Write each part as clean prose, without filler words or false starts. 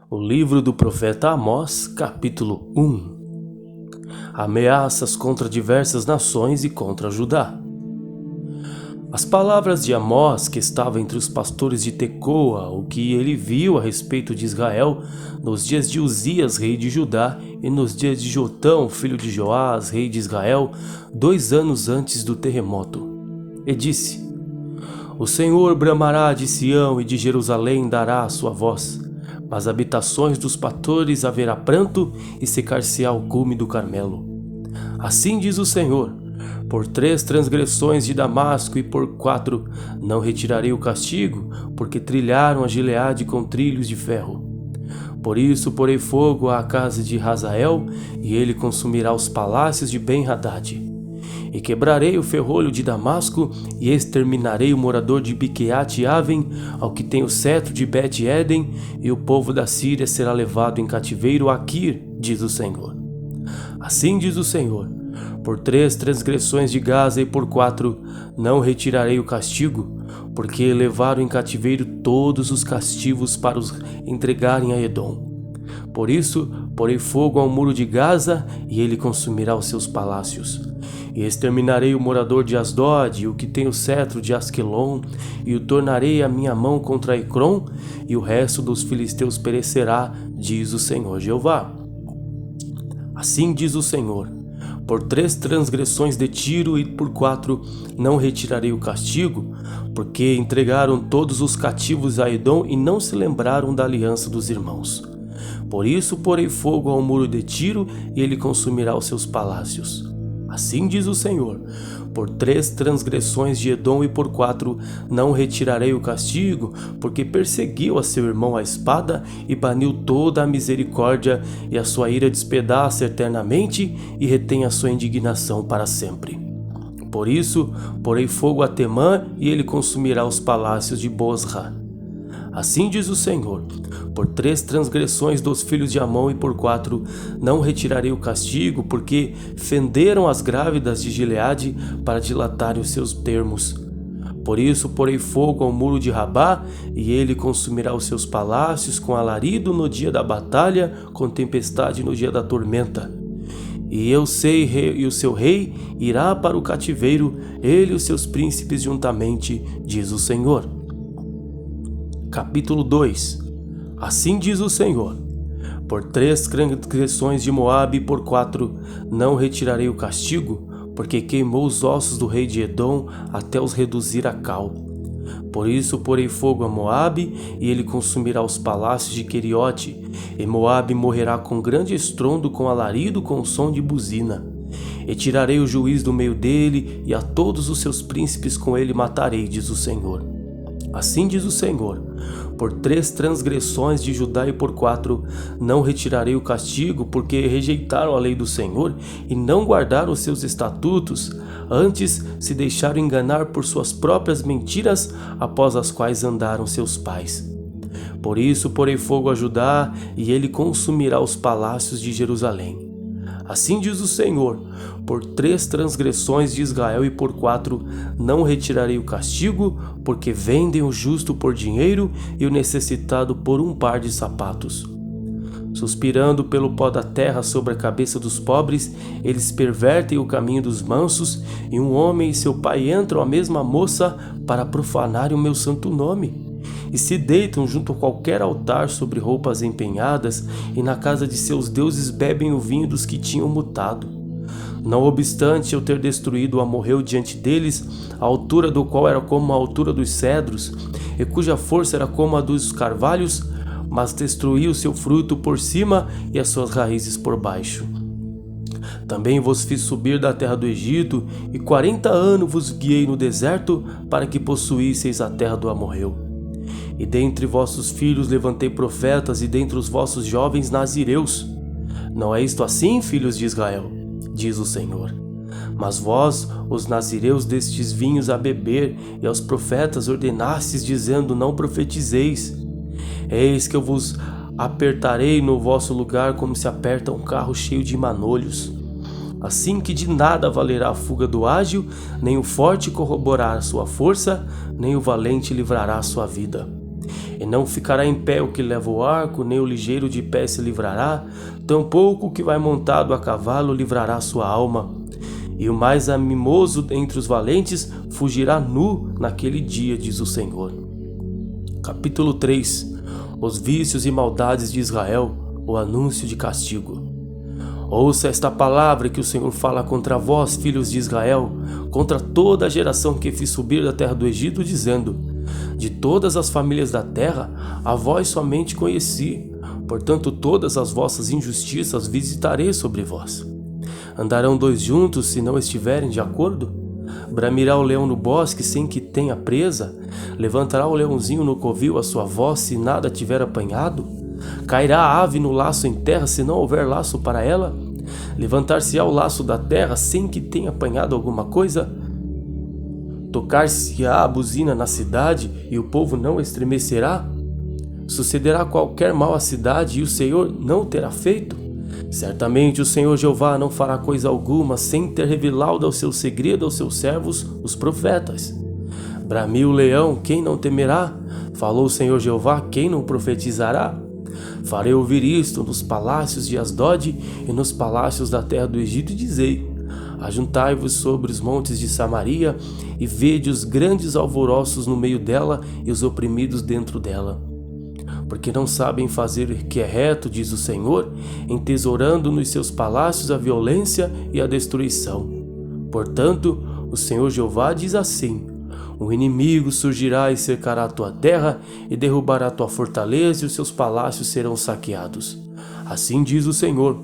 O livro do profeta Amós, capítulo 1. Ameaças contra diversas nações e contra Judá. As palavras de Amós, que estava entre os pastores de Tecoa, o que ele viu a respeito de Israel, nos dias de Uzias, rei de Judá, e nos dias de Jotão, filho de Joás, rei de Israel, 2 anos antes do terremoto. E disse: O Senhor bramará de Sião e de Jerusalém dará a sua voz. Nas habitações dos pastores haverá pranto e secar-se-á o cume do Carmelo. Assim diz o Senhor: por 3 transgressões de Damasco e por 4 não retirarei o castigo, porque trilharam a Gileade com trilhos de ferro. Por isso porei fogo à casa de Hazael, e ele consumirá os palácios de Ben-Hadad. E quebrarei o ferrolho de Damasco, e exterminarei o morador de Biqueate-Aven, ao que tem o cetro de Bet-Eden, e o povo da Síria será levado em cativeiro a Quir, diz o Senhor. Assim diz o Senhor: por 3 transgressões de Gaza e por 4 não retirarei o castigo, porque levaram em cativeiro todos os castivos para os entregarem a Edom. Por isso porei fogo ao muro de Gaza, e ele consumirá os seus palácios. E exterminarei o morador de Asdod, e o que tem o cetro de Asquelon, e o tornarei a minha mão contra Ecrom, e o resto dos filisteus perecerá, diz o Senhor Jeová. Assim diz o Senhor: por 3 transgressões de Tiro e por 4 não retirarei o castigo, porque entregaram todos os cativos a Edom e não se lembraram da aliança dos irmãos. Por isso porei fogo ao muro de Tiro, e ele consumirá os seus palácios. Assim diz o Senhor: por 3 transgressões de Edom e por 4 não retirarei o castigo, porque perseguiu a seu irmão à espada e baniu toda a misericórdia, e a sua ira despedaça eternamente e retém a sua indignação para sempre. Por isso porei fogo a Temã, e ele consumirá os palácios de Bosra. Assim diz o Senhor: por 3 transgressões dos filhos de Amon e por 4 não retirarei o castigo, porque fenderam as grávidas de Gileade para dilatarem os seus termos. Por isso porei fogo ao muro de Rabá, e ele consumirá os seus palácios com alarido no dia da batalha, com tempestade no dia da tormenta. E eu sei, e o seu rei irá para o cativeiro, ele e os seus príncipes juntamente, diz o Senhor. Capítulo 2. Assim diz o Senhor: por 3 transgressões de Moabe e por 4 não retirarei o castigo, porque queimou os ossos do rei de Edom até os reduzir a cal. Por isso porei fogo a Moabe, e ele consumirá os palácios de Queriote, e Moabe morrerá com grande estrondo, com alarido, com som de buzina. E tirarei o juiz do meio dele, e a todos os seus príncipes com ele matarei, diz o Senhor. Assim diz o Senhor: por 3 transgressões de Judá e por 4 não retirarei o castigo, porque rejeitaram a lei do Senhor e não guardaram os seus estatutos, antes se deixaram enganar por suas próprias mentiras, após as quais andaram seus pais. Por isso porei fogo a Judá, e ele consumirá os palácios de Jerusalém. Assim diz o Senhor: por 3 transgressões de Israel e por 4 não retirarei o castigo, porque vendem o justo por dinheiro e o necessitado por um par de sapatos. Suspirando pelo pó da terra sobre a cabeça dos pobres, eles pervertem o caminho dos mansos, e um homem e seu pai entram à mesma moça para profanarem o meu santo nome. E se deitam junto a qualquer altar sobre roupas empenhadas, e na casa de seus deuses bebem o vinho dos que tinham mutado. Não obstante eu ter destruído o amorreu diante deles, a altura do qual era como a altura dos cedros, e cuja força era como a dos carvalhos, mas destruí o seu fruto por cima e as suas raízes por baixo. Também vos fiz subir da terra do Egito, e 40 anos vos guiei no deserto, para que possuísseis a terra do amorreu. E dentre vossos filhos levantei profetas, e dentre os vossos jovens nazireus. Não é isto assim, filhos de Israel? Diz o Senhor. Mas vós, os nazireus, destes vinhos a beber, e aos profetas ordenastes, dizendo: não profetizeis. Eis que eu vos apertarei no vosso lugar, como se aperta um carro cheio de manolhos. Assim que de nada valerá a fuga do ágil, nem o forte corroborará a sua força, nem o valente livrará a sua vida. E não ficará em pé o que leva o arco, nem o ligeiro de pé se livrará, tampouco o que vai montado a cavalo livrará sua alma. E o mais animoso entre os valentes fugirá nu naquele dia, diz o Senhor. Capítulo 3. Os vícios e maldades de Israel, o anúncio de castigo. Ouça esta palavra que o Senhor fala contra vós, filhos de Israel, contra toda a geração que fiz subir da terra do Egito, dizendo: de todas as famílias da terra, a vós somente conheci, portanto todas as vossas injustiças visitarei sobre vós. Andarão dois juntos se não estiverem de acordo? Bramirá o leão no bosque sem que tenha presa? Levantará o leãozinho no covil a sua voz se nada tiver apanhado? Cairá a ave no laço em terra se não houver laço para ela? Levantar-se-á o laço da terra sem que tenha apanhado alguma coisa? Tocar-se-á a buzina na cidade e o povo não estremecerá? Sucederá qualquer mal à cidade e o Senhor não o terá feito? Certamente o Senhor Jeová não fará coisa alguma sem ter revelado o seu segredo aos seus servos, os profetas. Bramiu o leão, quem não temerá? Falou o Senhor Jeová, quem não profetizará? Farei ouvir isto nos palácios de Asdod e nos palácios da terra do Egito e dizei: ajuntai-vos sobre os montes de Samaria e vede os grandes alvoroços no meio dela e os oprimidos dentro dela. Porque não sabem fazer o que é reto, diz o Senhor, entesourando nos seus palácios a violência e a destruição. Portanto, o Senhor Jeová diz assim: o inimigo surgirá e cercará a tua terra e derrubará a tua fortaleza e os seus palácios serão saqueados. Assim diz o Senhor: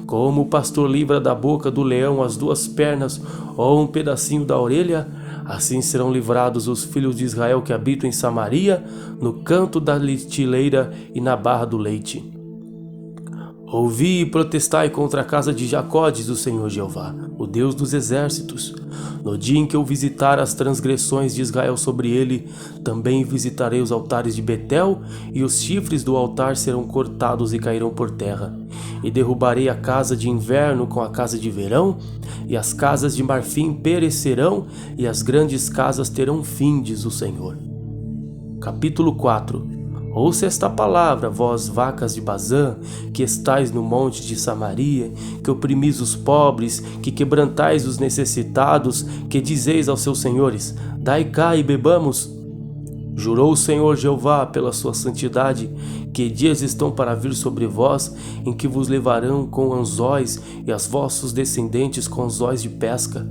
como o pastor livra da boca do leão as duas pernas ou um pedacinho da orelha, assim serão livrados os filhos de Israel que habitam em Samaria, no canto da litileira e na barra do leite. Ouvi e protestai contra a casa de Jacó, diz o Senhor Jeová, o Deus dos exércitos. No dia em que eu visitar as transgressões de Israel sobre ele, também visitarei os altares de Betel, e os chifres do altar serão cortados e cairão por terra. E derrubarei a casa de inverno com a casa de verão, e as casas de marfim perecerão, e as grandes casas terão fim, diz o Senhor. Capítulo 4. Ouça esta palavra, vós vacas de Bazã, que estais no monte de Samaria, que oprimis os pobres, que quebrantais os necessitados, que dizeis aos seus senhores: dai cá e bebamos. Jurou o Senhor Jeová pela sua santidade, que dias estão para vir sobre vós, em que vos levarão com anzóis e as vossos descendentes com anzóis de pesca.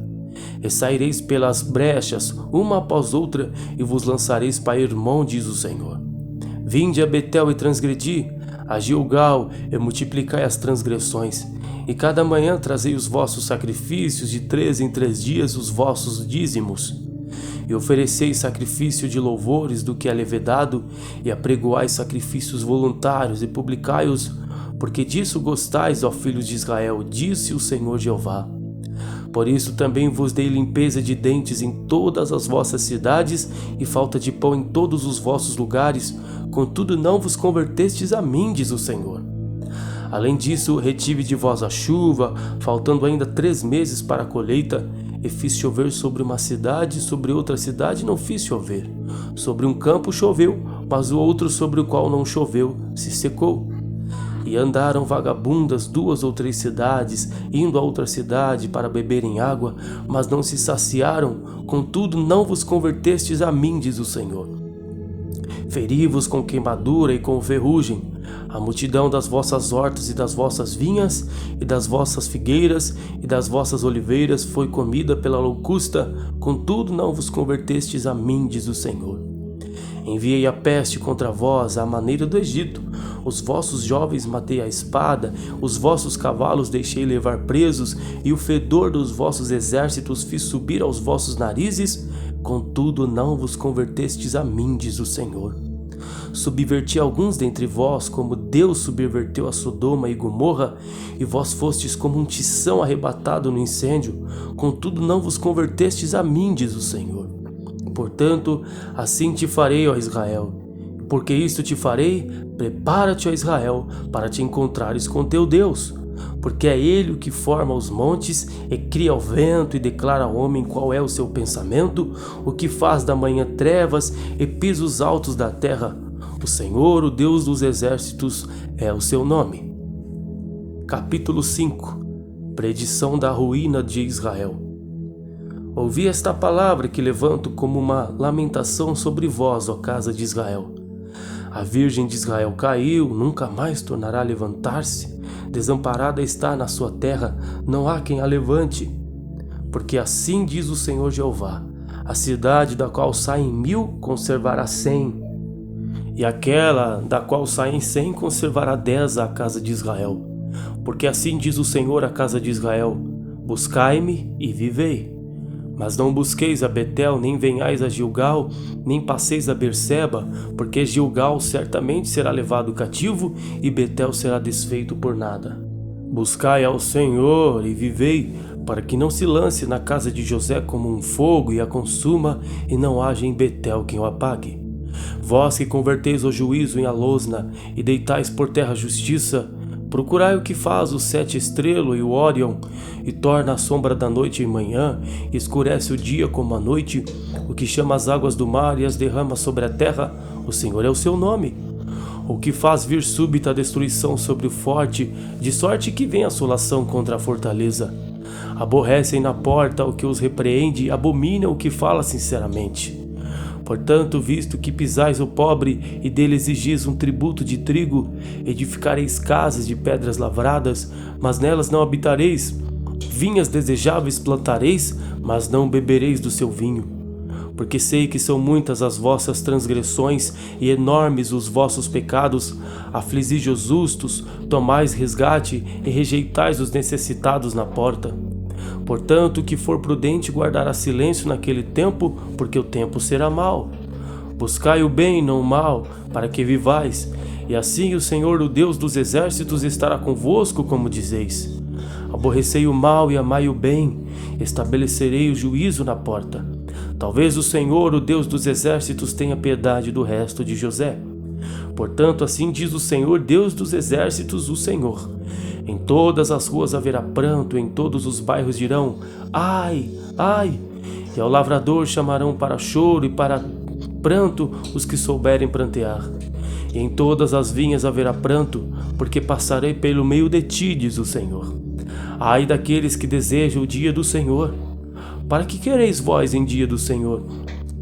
E saireis pelas brechas, uma após outra, e vos lançareis para Hermon, diz o Senhor. Vinde a Betel e transgredi, a Gilgal e multiplicai as transgressões. E cada manhã trazei os vossos sacrifícios, de 3 em 3 dias os vossos dízimos. E ofereceis sacrifício de louvores do que é levedado, e apregoais sacrifícios voluntários e publicai-os, porque disso gostais, ó filhos de Israel, disse o Senhor Jeová. Por isso também vos dei limpeza de dentes em todas as vossas cidades e falta de pão em todos os vossos lugares, contudo não vos convertestes a mim, diz o Senhor. Além disso, retive de vós a chuva, faltando ainda 3 meses para a colheita, e fiz chover sobre uma cidade, sobre outra cidade não fiz chover. Sobre um campo choveu, mas o outro sobre o qual não choveu se secou. E andaram vagabundas 2 ou 3 cidades, indo a outra cidade para beberem água, mas não se saciaram, contudo não vos convertestes a mim, diz o Senhor. Feri-vos com queimadura e com ferrugem, a multidão das vossas hortas e das vossas vinhas, e das vossas figueiras e das vossas oliveiras foi comida pela locusta, contudo não vos convertestes a mim, diz o Senhor. Enviei a peste contra vós à maneira do Egito, os vossos jovens matei à espada, os vossos cavalos deixei levar presos, e o fedor dos vossos exércitos fiz subir aos vossos narizes, contudo não vos convertestes a mim, diz o Senhor. Subverti alguns dentre vós, como Deus subverteu a Sodoma e Gomorra, e vós fostes como um tição arrebatado no incêndio, contudo não vos convertestes a mim, diz o Senhor. Portanto, assim te farei, ó Israel. Porque isto te farei, prepara-te, ó Israel, para te encontrares com teu Deus. Porque é Ele o que forma os montes, e cria o vento, e declara ao homem qual é o seu pensamento, o que faz da manhã trevas, e pisa os altos da terra, O Senhor, o Deus dos exércitos, é o seu nome. Capítulo 5. Predição da ruína de Israel. Ouvi esta palavra que levanto como uma lamentação sobre vós, ó casa de Israel. A virgem de Israel caiu, nunca mais tornará a levantar-se. Desamparada está na sua terra, não há quem a levante. Porque assim diz o Senhor Jeová: a cidade da qual saem 1000 conservará 100, e aquela da qual saem 100 conservará 10 à casa de Israel. Porque assim diz o Senhor à casa de Israel: buscai-me e vivei. Mas não busqueis a Betel, nem venhais a Gilgal, nem passeis a Berseba, porque Gilgal certamente será levado cativo, e Betel será desfeito por nada. Buscai ao Senhor e vivei, para que não se lance na casa de José como um fogo e a consuma, e não haja em Betel quem o apague. Vós que converteis o juízo em alosna, e deitais por terra a justiça, procurai o que faz o 7 estrelo e o Órion, e torna a sombra da noite em manhã, e escurece o dia como a noite, o que chama as águas do mar e as derrama sobre a terra, o Senhor é o seu nome. O que faz vir súbita a destruição sobre o forte, de sorte que vem assolação contra a fortaleza. Aborrecem na porta o que os repreende, abomina o que fala sinceramente. Portanto, visto que pisais o pobre e dele exigis um tributo de trigo, edificareis casas de pedras lavradas, mas nelas não habitareis. Vinhas desejáveis plantareis, mas não bebereis do seu vinho. Porque sei que são muitas as vossas transgressões e enormes os vossos pecados. Afligis os justos, tomais resgate e rejeitais os necessitados na porta. Portanto, o que for prudente guardará silêncio naquele tempo, porque o tempo será mau. Buscai o bem, não o mal, para que vivais, e assim o Senhor, o Deus dos exércitos, estará convosco, como dizeis. Aborrecei o mal e amai o bem, estabelecerei o juízo na porta. Talvez o Senhor, o Deus dos exércitos, tenha piedade do resto de José. Portanto, assim diz o Senhor, Deus dos exércitos, o Senhor: em todas as ruas haverá pranto, em todos os bairros dirão: ai, ai! E ao lavrador chamarão para choro e para pranto os que souberem prantear. E em todas as vinhas haverá pranto, porque passarei pelo meio de ti, diz o Senhor. Ai daqueles que desejam o dia do Senhor. Para que quereis vós em dia do Senhor?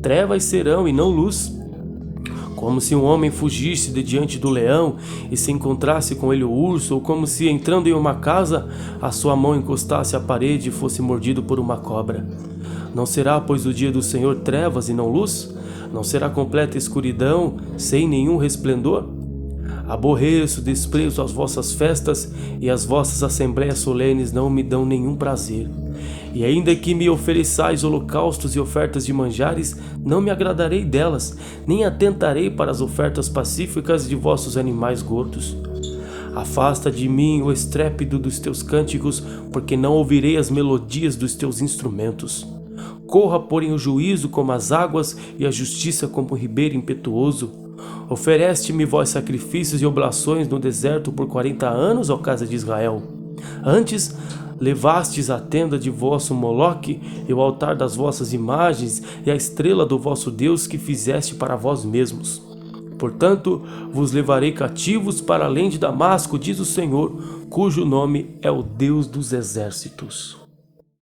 Trevas serão e não luz. Como se um homem fugisse de diante do leão e se encontrasse com ele o urso, ou como se, entrando em uma casa, a sua mão encostasse à parede e fosse mordido por uma cobra. Não será, pois, o dia do Senhor trevas e não luz? Não será completa escuridão, sem nenhum resplendor? Aborreço, desprezo as vossas festas, e as vossas assembleias solenes não me dão nenhum prazer. E ainda que me ofereçais holocaustos e ofertas de manjares, não me agradarei delas, nem atentarei para as ofertas pacíficas de vossos animais gordos. Afasta de mim o estrépito dos teus cânticos, porque não ouvirei as melodias dos teus instrumentos. Corra, porém, o juízo como as águas e a justiça como o ribeiro impetuoso. Ofereste-me vós sacrifícios e oblações no deserto por 40 anos, ó casa de Israel. Antes, levastes a tenda de vosso Moloque e o altar das vossas imagens e a estrela do vosso Deus que fizeste para vós mesmos. Portanto, vos levarei cativos para além de Damasco, diz o Senhor, cujo nome é o Deus dos exércitos.